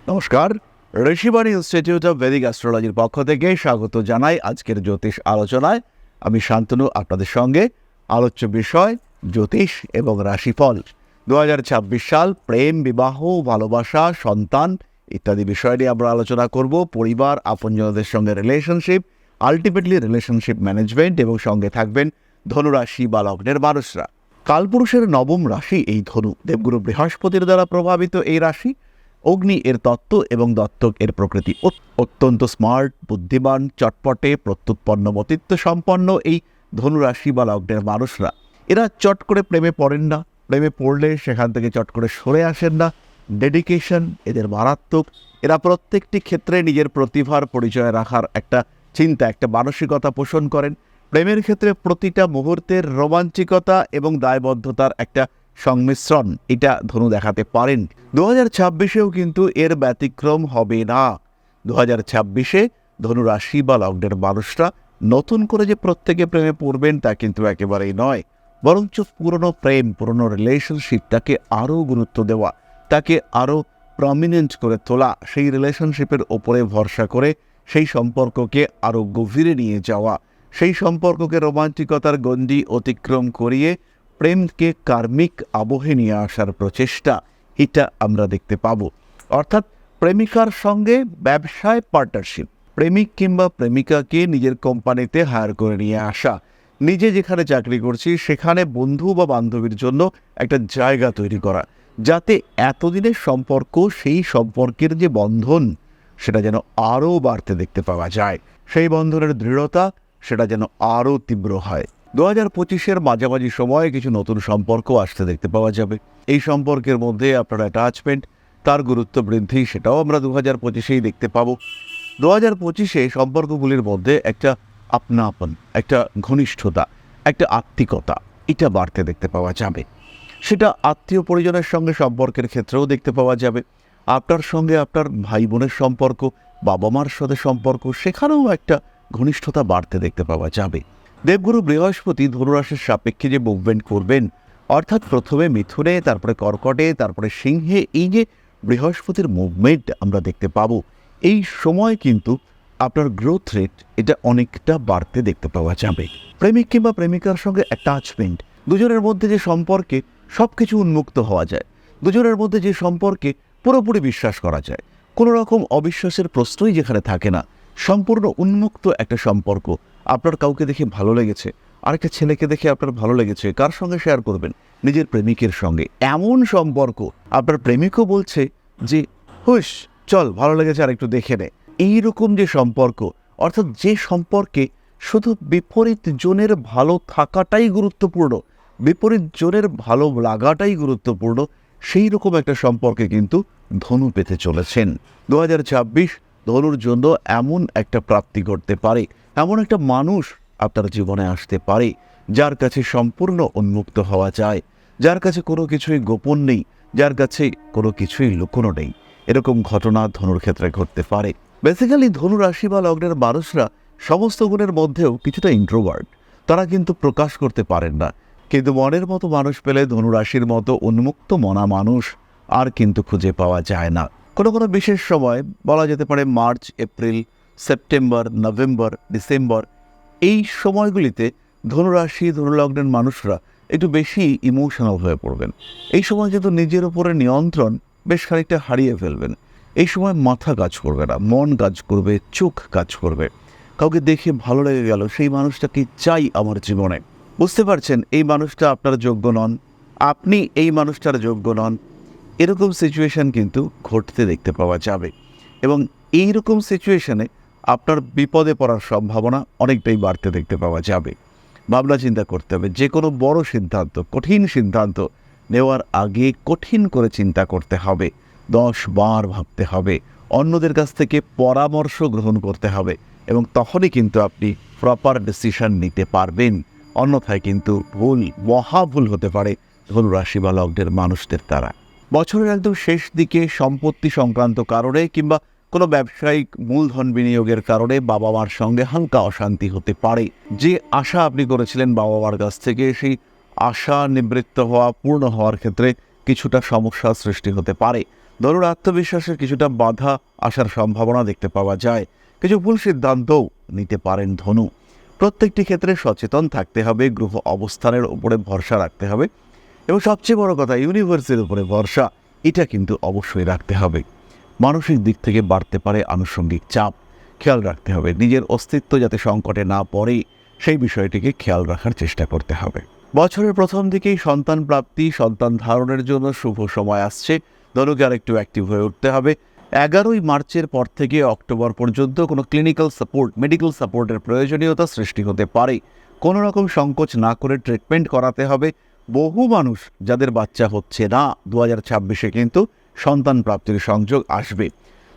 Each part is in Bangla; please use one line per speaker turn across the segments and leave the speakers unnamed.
নমস্কার, ঋষিবাণী ইনস্টিটিউট অফ ভেদিক অ্যাস্ট্রোলজির পক্ষ থেকে স্বাগত জানাই আজকের জ্যোতিষ আলোচনায়। আমি শান্তনু আপনাদের সঙ্গে। আলোচ্য বিষয় জ্যোতিষ এবং রাশিফল। 2026 সাল প্রেম, বিবাহ, ভালোবাসা, সন্তান ইত্যাদি বিষয় নিয়ে আমরা আলোচনা করব। পরিবার, আপনজনদের সঙ্গে রিলেশনশিপ, আলটিমেটলি রিলেশনশিপ ম্যানেজমেন্ট, এবং সঙ্গে থাকবেন ধনুরাশি বা লগ্নের মানুষরা। কালপুরুষের নবম রাশি এই ধনু। দেবগুরু বৃহস্পতির দ্বারা প্রভাবিত এই রাশি। অগ্নি এর তত্ত্ব এবং দত্তক এর প্রকৃতি। অত্যন্ত স্মার্ট, বুদ্ধিমান, চটপটে, প্রত্যুৎপন্নমতিত্ব সম্পন্ন এই ধনুরাশি বা লগ্নের মানুষরা এরা চট করে প্রেমে পড়েন না। প্রেমে পড়লে সেখান থেকে চট করে সরে আসেন না। ডেডিকেশন এদের মারাত্মক। এরা প্রত্যেকটি ক্ষেত্রে নিজের প্রতিভার পরিচয় রাখার একটা চিন্তা, একটা মানসিকতা পোষণ করেন। প্রেমের ক্ষেত্রে প্রতিটা মুহূর্তের রোমাঞ্চিকতা এবং দায়বদ্ধতার একটা সংমিশ্রণ এটা ধনু দেখাতে পারেন। 2026-এও কিন্তু এর ব্যতিক্রম হবে না। 2026-এ ধনুরাশি বা লগ্নের মানুষরা নতুন করে যে প্রত্যেকে প্রেমে পড়বেন তা কিন্তু একেবারেই নয়, বরঞ্চ পুরনো প্রেম, পুরনো রিলেশনশিপটাকে আরও গুরুত্ব দেওয়া, তাকে আরও প্রমিনেন্ট করে তোলা, সেই রিলেশনশিপের ওপরে ভরসা করে সেই সম্পর্ককে আরও গভীরে নিয়ে যাওয়া, সেই সম্পর্ককে রোমান্টিকতার গণ্ডি অতিক্রম করিয়ে প্রেমকে কার্মিক আবহে নিয়ে আসার প্রচেষ্টা এটা আমরা দেখতে পাব। অর্থাৎ প্রেমিকার সঙ্গে ব্যবসায় পার্টনারশিপ, প্রেমিক কিংবা প্রেমিকাকে নিজের কোম্পানিতে হায়ার করে নিয়ে আসা, নিজে যেখানে চাকরি করছি সেখানে বন্ধু বা বান্ধবীর জন্য একটা জায়গা তৈরি করা, যাতে এতদিনের সম্পর্ক, সেই সম্পর্কের যে বন্ধন সেটা যেন আরও বাড়তে দেখতে পাওয়া যায়। সেই বন্ধনের দৃঢ়তা সেটা যেন আরও তীব্র হয়। 2025-এর মাঝামাঝি সময়ে কিছু নতুন সম্পর্ক আসতে দেখতে পাওয়া যাবে। এই সম্পর্কের মধ্যে আপনার অ্যাটাচমেন্ট, তার গুরুত্ব বৃদ্ধি, সেটাও আমরা 2025-এই দেখতে পাবো। 2025-এ সম্পর্কগুলির মধ্যে একটা আপনাপন, একটা ঘনিষ্ঠতা, একটা আত্মিকতা এটা বাড়তে দেখতে পাওয়া যাবে। সেটা আত্মীয় পরিজনের সঙ্গে সম্পর্কের ক্ষেত্রেও দেখতে পাওয়া যাবে। আপনার সঙ্গে আপনার ভাই বোনের সম্পর্ক, বাবা মার সাথে সম্পর্ক, সেখানেও একটা ঘনিষ্ঠতা বাড়তে দেখতে পাওয়া যাবে। দেবগুরু বৃহস্পতি ধনুরাশির সাপেক্ষে যে মুভমেন্ট করবেন, অর্থাৎ প্রথমে মিথুনে, তারপরে কর্কটে, তারপরে সিংহে, এই যে বৃহস্পতির মুভমেন্ট আমরা দেখতে পাবো, এই সময় কিন্তু আপনার গ্রোথ রেট এটা অনেকটা বাড়তে দেখতে পাওয়া যাবে। প্রেমিক কিংবা প্রেমিকার সঙ্গে অ্যাটাচমেন্ট, দুজনের মধ্যে যে সম্পর্কে সব কিছু উন্মুক্ত হওয়া যায়, দুজনের মধ্যে যে সম্পর্কে পুরোপুরি বিশ্বাস করা যায়, কোনো রকম অবিশ্বাসের প্রশ্নই যেখানে থাকে না, সম্পূর্ণ উন্মুক্ত একটা সম্পর্ক। আপনার কাউকে দেখে ভালো লেগেছে, আরেকটা ছেলেকে দেখে আপনার ভালো লেগেছে, কার সঙ্গে শেয়ার করবেন? নিজের প্রেমিকের সঙ্গে। এমন সম্পর্ক আপনার প্রেমিকও বলছে যে হুশ, চল, ভালো লেগেছে আর একটু দেখে নে। এইরকম যে সম্পর্ক, অর্থাৎ যে সম্পর্কে শুধু বিপরীত জনের ভালো থাকাটাই গুরুত্বপূর্ণ, বিপরীত জনের ভালো লাগাটাই গুরুত্বপূর্ণ, সেই রকম একটা সম্পর্কে কিন্তু ধনু পেতে চলেছেন। 2026 ধনুর জন্য এমন একটা প্রাপ্তি ঘটতে পারে, এমন একটা মানুষ আপনার জীবনে আসতে পারে যার কাছে সম্পূর্ণ উন্মুক্ত হওয়া যায়, যার কাছে কোনো কিছুই গোপন নেই, যার কাছে কোনো কিছুই লুকোনো নেই। এরকম ঘটনা ধনুর ক্ষেত্রে ঘটতে পারে। বেসিক্যালি ধনু রাশি বা লগ্নের মানুষরা সমস্ত গুণের মধ্যেও কিছুটা ইন্ট্রোভার্ট। তারা কিন্তু প্রকাশ করতে পারেন না, কিন্তু মনের মতো মানুষ পেলে ধনুরাশির মতো উন্মুক্ত মনা মানুষ আর কিন্তু খুঁজে পাওয়া যায় না। কোনো কোনো বিশেষ সময় বলা যেতে পারে March, April, September, November, December, এই সময়গুলিতে ধনুরাশি, ধনুলগ্নের মানুষরা একটু বেশি ইমোশনাল হয়ে পড়বেন। এই সময় কিন্তু নিজের উপরে নিয়ন্ত্রণ বেশ খানিকটা হারিয়ে ফেলবেন। এই সময় মাথা কাজ করবে না, মন কাজ করবে, চোখ কাজ করবে। কাউকে দেখে ভালো লেগে গেল, সেই মানুষটাকে চাই আমার জীবনে। বুঝতে পারছেন এই মানুষটা আপনার যোগ্য নন, আপনি এই মানুষটার যোগ্য নন। এরকম সিচুয়েশন কিন্তু ঘটতে দেখতে পাওয়া যাবে, এবং এই রকম সিচুয়েশনে আপনার বিপদে পড়ার সম্ভাবনা অনেকটাই বাড়তে দেখতে পাওয়া যাবে। ভাবনা চিন্তা করতে হবে। যে কোনো বড় সিদ্ধান্ত, কঠিন সিদ্ধান্ত নেওয়ার আগে কঠিন করে চিন্তা করতে হবে, 10 বার ভাবতে হবে, অন্যদের কাছ থেকে পরামর্শ গ্রহণ করতে হবে, এবং তখনই কিন্তু আপনি প্রপার ডিসিশন নিতে পারবেন। অন্যথায় কিন্তু ভুল, মহাভুল হতে পারে ধনু রাশি বা লগ্নের মানুষদের দ্বারা। বছরের একদম শেষ দিকে সম্পত্তি সংক্রান্ত কারণে কিংবা কোনো ব্যবসায়িক মূলধন বিনিয়োগের কারণে বাবা মার সঙ্গে হালকা অশান্তি হতে পারে। যে আশা আপনি করেছিলেন বাবা মার কাছ থেকে, সেই আশা নিবৃত্ত হওয়া, পূর্ণ হওয়ার ক্ষেত্রে কিছুটা সমস্যার সৃষ্টি হতে পারে। ধরুন আত্মবিশ্বাসের কিছুটা বাধা আসার সম্ভাবনা দেখতে পাওয়া যায়। কিছু ভুল সিদ্ধান্তও নিতে পারেন ধনু। প্রত্যেকটি ক্ষেত্রে সচেতন থাকতে হবে, গ্রহ অবস্থানের উপরে ভরসা রাখতে হবে এবং সবচেয়ে বড় কথা ইউনিভার্সের উপরে ভরসা, এটা কিন্তু অবশ্যই রাখতে হবে। মানসিক দিক থেকে বাড়তে পারে আনুষঙ্গিক চাপ, খেয়াল রাখতে হবে নিজের অস্তিত্ব যাতে সংকটে না পড়ে সেই বিষয়টিকে খেয়াল রাখার চেষ্টা করতে হবে। বছরের প্রথম দিকেই সন্তান প্রাপ্তি, সন্তান ধারণের জন্য শুভ সময় আসছে। ধনুকে আরেকটু অ্যাক্টিভ হয়ে উঠতে হবে। 11ই মার্চের পর থেকে অক্টোবর পর্যন্ত কোনো ক্লিনিক্যাল সাপোর্ট, মেডিকেল সাপোর্টের প্রয়োজনীয়তা সৃষ্টি হতে পারে। কোনো রকম সংকোচ না করে ট্রিটমেন্ট করাতে হবে। বহু মানুষ যাদের বাচ্চা হচ্ছে না, 2026-এ কিন্তু সন্তান প্রাপ্তির সংযোগ আসবে।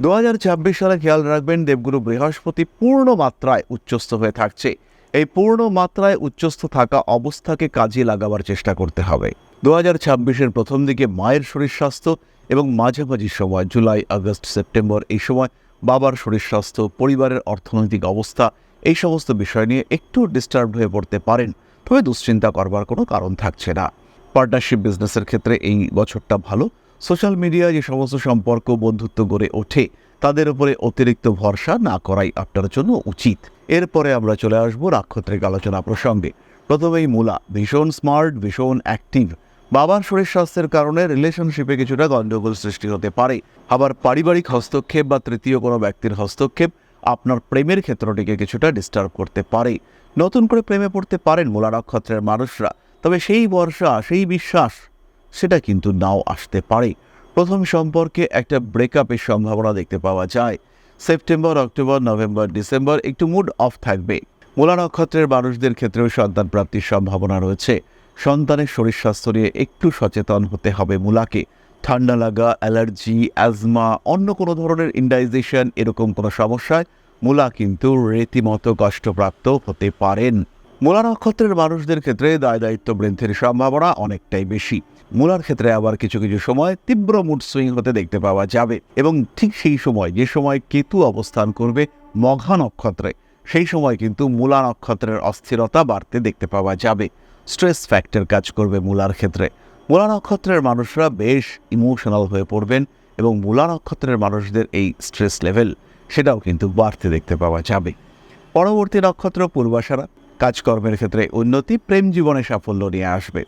2026 সালে খেয়াল রাখবেন দেবগুরু বৃহস্পতি পূর্ণ মাত্রায় উচ্চস্থ হয়ে থাকছে। এই পূর্ণ মাত্রায় উচ্চস্থ থাকা অবস্থাকে কাজে লাগাবার চেষ্টা করতে হবে। 2026-এর প্রথম দিকে মায়ের শরীর স্বাস্থ্য এবং মাঝামাঝি সময় জুলাই, আগস্ট, সেপ্টেম্বর এই সময় বাবার শরীর স্বাস্থ্য, পরিবারের অর্থনৈতিক অবস্থা এই সমস্ত বিষয় নিয়ে একটু ডিস্টার্ব হয়ে পড়তে পারেন। তবে দুশ্চিন্তা করবার কোনো কারণ থাকছে না। পার্টনারশিপ বিজনেসের ক্ষেত্রে এই বছরটা ভালো। সোশ্যাল মিডিয়ায় যে সমস্ত সম্পর্ক, বন্ধুত্ব গড়ে ওঠে তাদের উপরে অতিরিক্ত ভরসা না করাই আপনার জন্য উচিত। এরপরে আমরা চলে আসবো নাক্ষত্রিক আলোচনা প্রসঙ্গে। প্রথমেই মূলা ভীষণ স্মার্ট, ভীষণ অ্যাক্টিভ। বাবার শরীর স্বাস্থ্যের কারণে রিলেশনশিপে কিছুটা গণ্ডগোল সৃষ্টি হতে পারে। আবার পারিবারিক হস্তক্ষেপ বা তৃতীয় কোনো ব্যক্তির হস্তক্ষেপ আপনার প্রেমের ক্ষেত্রটিকে কিছুটা ডিস্টার্ব করতে পারে। নতুন করে প্রেমে পড়তে পারেন মূলা নক্ষত্রের মানুষরা, তবে সেই ভরসা, সেই বিশ্বাস সেটা কিন্তু নাও আসতে পারে। প্রথম সম্পর্কে একটা ব্রেকআপের সম্ভাবনা দেখতে পাওয়া যায়। সেপ্টেম্বর, অক্টোবর, নভেম্বর, ডিসেম্বর একটু মুড অফ থাকবে। মূলা নক্ষত্রের মানুষদের ক্ষেত্রেও সন্তান প্রাপ্তির সম্ভাবনা রয়েছে। সন্তানের শরীর স্বাস্থ্য নিয়ে একটু সচেতন হতে হবে মূলাকে। ঠান্ডা লাগা, অ্যালার্জি, অ্যাজমা, অন্য কোনো ধরনের ইনডাইজেশন এরকম কোনো সমস্যায় মূলা কিন্তু রীতিমতো কষ্টপ্রাপ্ত হতে পারেন। মূলা নক্ষত্রের মানুষদের ক্ষেত্রে দায় দায়িত্ব বৃদ্ধির সম্ভাবনা অনেকটাই বেশি। মূলার ক্ষেত্রে আবার কিছু কিছু সময় তীব্র মুড সুইং হতে দেখতে পাওয়া যাবে এবং ঠিক সেই সময় যে সময় কেতু অবস্থান করবে মঘা নক্ষত্রে, সেই সময় কিন্তু মূলা নক্ষত্রের অস্থিরতা বাড়তে দেখতে পাওয়া যাবে। স্ট্রেস ফ্যাক্টর কাজ করবে মূলার ক্ষেত্রে। মূলা নক্ষত্রের মানুষরা বেশ ইমোশনাল হয়ে পড়বেন এবং মূলা নক্ষত্রের মানুষদের এই স্ট্রেস লেভেল সেটাও কিন্তু বাড়তে দেখতে পাওয়া যাবে। পরবর্তী নক্ষত্র পূর্বাষাঢ়া। কাজকর্মের ক্ষেত্রে উন্নতি, প্রেম জীবনে সাফল্য নিয়ে আসবে।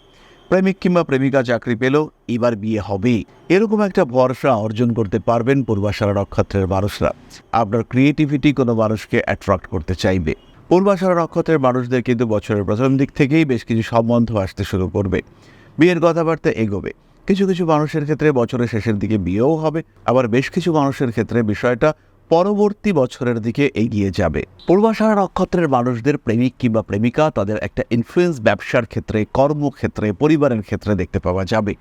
প্রেমিক কিংবা প্রেমিকা চাকরি পেলেও এবার বিয়ে হবে, এরকম একটা ভরসা অর্জন করতে পারবেন পূর্বাষাঢ়া নক্ষত্রের মানুষরা। আপনার ক্রিয়েটিভিটি কোনো মানুষকে অ্যাট্রাক্ট করতে চাইবে। পূর্বাষাঢ়া নক্ষত্রের মানুষদের কিন্তু বছরের প্রথম দিক থেকেই বেশ কিছু সম্বন্ধ আসতে শুরু করবে। বিয়ের কথাবার্তা এগোবে। কিছু কিছু মানুষের ক্ষেত্রে বছরের শেষের দিকে বিয়েও হবে, আবার বেশ কিছু মানুষের ক্ষেত্রে বিষয়টা পরবর্তী বছরের দিকে এগিয়ে যাবে। পূর্বাষাঢ়া নক্ষত্রের মানুষদের প্রেমিক কিংবা প্রেমিকা তাদের একটা ইনফ্লুয়েন্স ব্যবসার ক্ষেত্রে, কর্মক্ষেত্রে, পরিবারের ক্ষেত্রে দেখতে পাওয়া যাবে।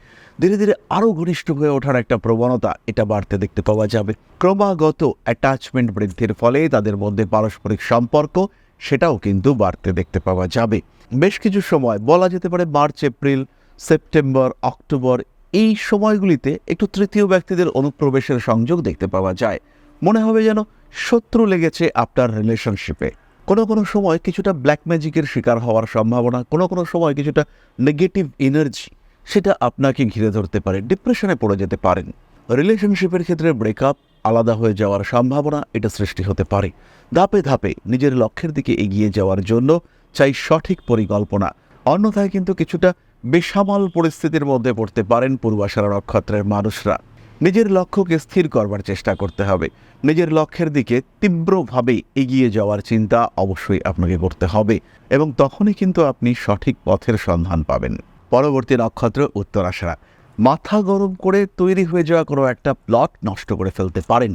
ধীরে ধীরে আরও ঘনিষ্ঠ হয়ে ওঠার একটা প্রবণতা এটা বাড়তে দেখতে পাওয়া যাবে। ক্রমাগত অ্যাটাচমেন্ট বৃদ্ধির ফলে তাদের মধ্যে পারস্পরিক সম্পর্ক সেটাও কিন্তু বাড়তে দেখতে পাওয়া যাবে। বেশ কিছু সময় বলা যেতে পারে মার্চ, এপ্রিল, সেপ্টেম্বর, অক্টোবর এই সময়গুলিতে একটু তৃতীয় ব্যক্তিদের অনুপ্রবেশের সংযোগ দেখতে পাওয়া যায়। মনে হবে যেন শত্রু লেগেছে আপনার রিলেশনশিপে। কোনো কোনো সময় কিছুটা ব্ল্যাক ম্যাজিকের শিকার হওয়ার সম্ভাবনা, কোনো কোনো সময় কিছুটা নেগেটিভ এনার্জি সেটা আপনাকে ঘিরে ধরতে পারে, ডিপ্রেশনে পড়ে যেতে পারেন। রিলেশনশিপের ক্ষেত্রে ব্রেকআপ, আলাদা হয়ে যাওয়ার সম্ভাবনা এটা সৃষ্টি হতে পারে। ধাপে ধাপে নিজের লক্ষ্যের দিকে এগিয়ে যাওয়ার জন্য চাই সঠিক পরিকল্পনা, অন্যথায় কিন্তু কিছুটা বেসামাল পরিস্থিতির মধ্যে পড়তে পারেন পূর্বাষাঢ়া নক্ষত্রের মানুষরা। নিজের লক্ষ্যকে স্থির করবার চেষ্টা করতে হবে। নিজের লক্ষ্যের দিকে তীব্রভাবে এগিয়ে যাওয়ার চিন্তা অবশ্যই আপনাকে করতে হবে এবং তখনই কিন্তু আপনি সঠিক পথের সন্ধান পাবেন। পরবর্তী নক্ষত্র উত্তরাষাঢ়া। মাথা গরম করে তৈরি হয়ে যাওয়া কোনো একটা প্লট নষ্ট করে ফেলতে পারেন।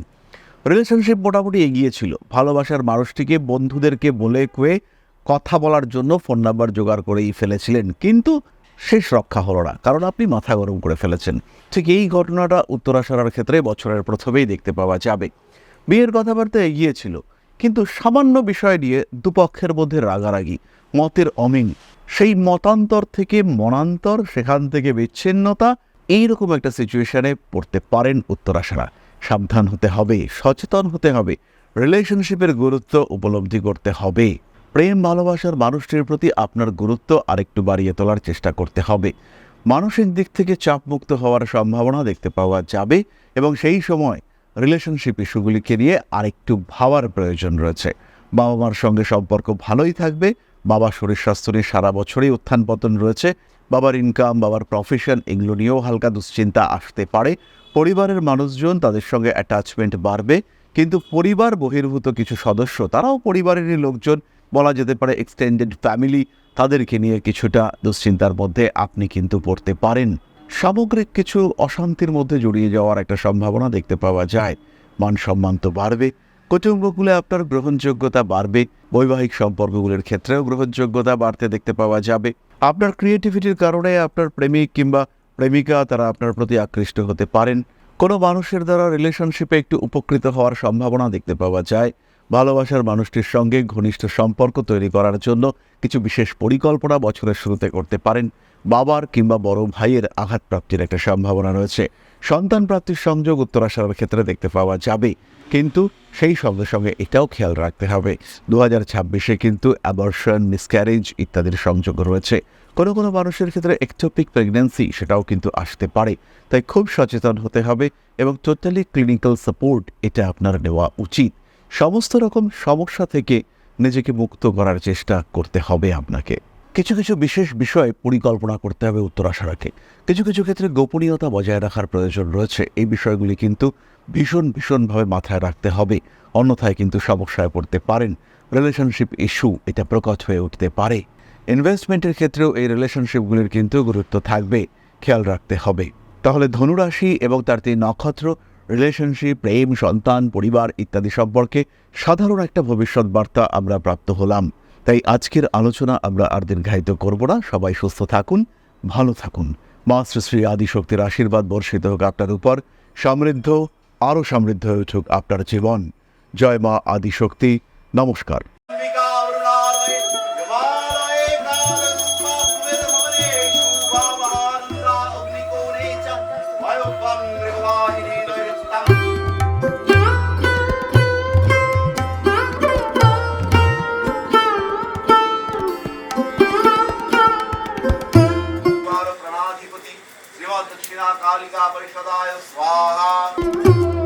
রিলেশনশিপ মোটামুটি এগিয়েছিল, ভালোবাসার মানুষটিকে বন্ধুদেরকে বলে কয়ে কথা বলার জন্য ফোন নাম্বার জোগাড় করেই ফেলেছিলেন, কিন্তু শেষ রক্ষা হলো না, কারণ আপনি মাথা গরম করে ফেলেছেন। ঠিক এই ঘটনাটা উত্তরাষাঢ়ার ক্ষেত্রে বছরের প্রথমেই দেখতে পাওয়া যাবে। বিয়ের কথাবার্তা এগিয়েছিল, কিন্তু সামান্য বিষয় নিয়ে দুপক্ষের মধ্যে রাগারাগি, মতের অমিল, সেই মতান্তর থেকে মনান্তর, সেখান থেকে বিচ্ছিন্নতা, এইরকম একটা সিচুয়েশনে পড়তে পারেন উত্তরাষাঢ়া। সাবধান হতে হবে, সচেতন হতে হবে, রিলেশনশিপের গুরুত্ব উপলব্ধি করতে হবে। প্রেম ভালোবাসার মানুষটির প্রতি আপনার গুরুত্ব আরেকটু বাড়িয়ে তোলার চেষ্টা করতে হবে। মানসিক দিক থেকে চাপমুক্ত হওয়ার সম্ভাবনা দেখতে পাওয়া যাবে এবং সেই সময় রিলেশনশিপ ইস্যুগুলিকে নিয়ে আরেকটু ভাবার প্রয়োজন রয়েছে। বাবা মার সঙ্গে সম্পর্ক ভালোই থাকবে, বাবার শরীর স্বাস্থ্য নিয়ে সারা বছরই উত্থান পতন রয়েছে, বাবার ইনকাম, বাবার প্রফেশন এগুলো নিয়েও হালকা দুশ্চিন্তা আসতে পারে। পরিবারের মানুষজন তাদের সঙ্গে অ্যাটাচমেন্ট বাড়বে, কিন্তু পরিবার বহির্ভূত কিছু সদস্য তারাও পরিবারেরই লোকজন, বলা যেতে পারে এক্সটেন্ডেড ফ্যামিলি, তাদেরকে নিয়ে কিছুটা দুশ্চিন্তার মধ্যে আপনি কিন্তু পড়তে পারেন। সামগ্রিক কিছু অশান্তির মধ্যে জড়িয়ে যাওয়ার একটা সম্ভাবনা দেখতে পাওয়া যায়। মান সম্মান তো বাড়বে, কুটুম্বকুলে আপনার গ্রহণযোগ্যতা বাড়বে, বৈবাহিক সম্পর্কগুলির ক্ষেত্রেও গ্রহণযোগ্যতা বাড়তে দেখতে পাওয়া যাবে। আপনার ক্রিয়েটিভিটির কারণে আপনার প্রেমিক কিংবা প্রেমিকা তারা আপনার প্রতি আকৃষ্ট হতে পারেন। কোনো মানুষের দ্বারা রিলেশনশিপে একটু উপকৃত হওয়ার সম্ভাবনা দেখতে পাওয়া যায়। ভালোবাসার মানুষটির সঙ্গে ঘনিষ্ঠ সম্পর্ক তৈরি করার জন্য কিছু বিশেষ পরিকল্পনা বছরের শুরুতে করতে পারেন। বাবার কিংবা বড় ভাইয়ের আঘাতপ্রাপ্তির একটা সম্ভাবনা রয়েছে। সন্তান প্রাপ্তির সংযোগ উত্তরাষাঢ়ের ক্ষেত্রে দেখতে পাওয়া যাবে, কিন্তু সেই সঙ্গে সঙ্গে এটাও খেয়াল রাখতে হবে 2026-এ কিন্তু অ্যাবর্শন, মিসক্যারেজ ইত্যাদির সংযোগ রয়েছে। কোনো কোনো মানুষের ক্ষেত্রে এক্টোপিক প্রেগন্যান্সি সেটাও কিন্তু আসতে পারে, তাই খুব সচেতন হতে হবে এবং টোটালি ক্লিনিক্যাল সাপোর্ট এটা আপনার নেওয়া উচিত। সমস্ত রকম সমস্যা থেকে নিজেকে মুক্ত করার চেষ্টা করতে হবে আপনাকে। কিছু কিছু বিশেষ বিষয়ে পরিকল্পনা করতে হবে উত্তরাষাঢ়কে। কিছু কিছু ক্ষেত্রে গোপনীয়তা বজায় রাখার প্রয়োজন রয়েছে। এই বিষয়গুলি কিন্তু ভীষণভাবে মাথায় রাখতে হবে, অন্যথায় কিন্তু সমস্যায় পড়তে পারেন। রিলেশনশিপ ইস্যু এটা প্রকট হয়ে উঠতে পারে। ইনভেস্টমেন্টের ক্ষেত্রেও এই রিলেশনশিপগুলির কিন্তু গুরুত্ব থাকবে, খেয়াল রাখতে হবে। তাহলে ধনুরাশি এবং তার 3 নক্ষত্র, রিলেশনশিপ, প্রেম, সন্তান, পরিবার ইত্যাদি সম্পর্কে সাধারণ একটা ভবিষ্যৎ বার্তা আমরা প্রাপ্ত হলাম। তাই আজকের আলোচনা আমরা আর দীর্ঘায়িত করব না। সবাই সুস্থ থাকুন, ভালো থাকুন। মা শ্রী শ্রী আদিশক্তির আশীর্বাদ বর্ষিত হোক আপনার উপর। সমৃদ্ধ, আরও সমৃদ্ধ হয়ে উঠুক আপনার জীবন। জয় মা আদিশক্তি। নমস্কার।
दक्षिणा कालिका परिषदाय स्वाहा।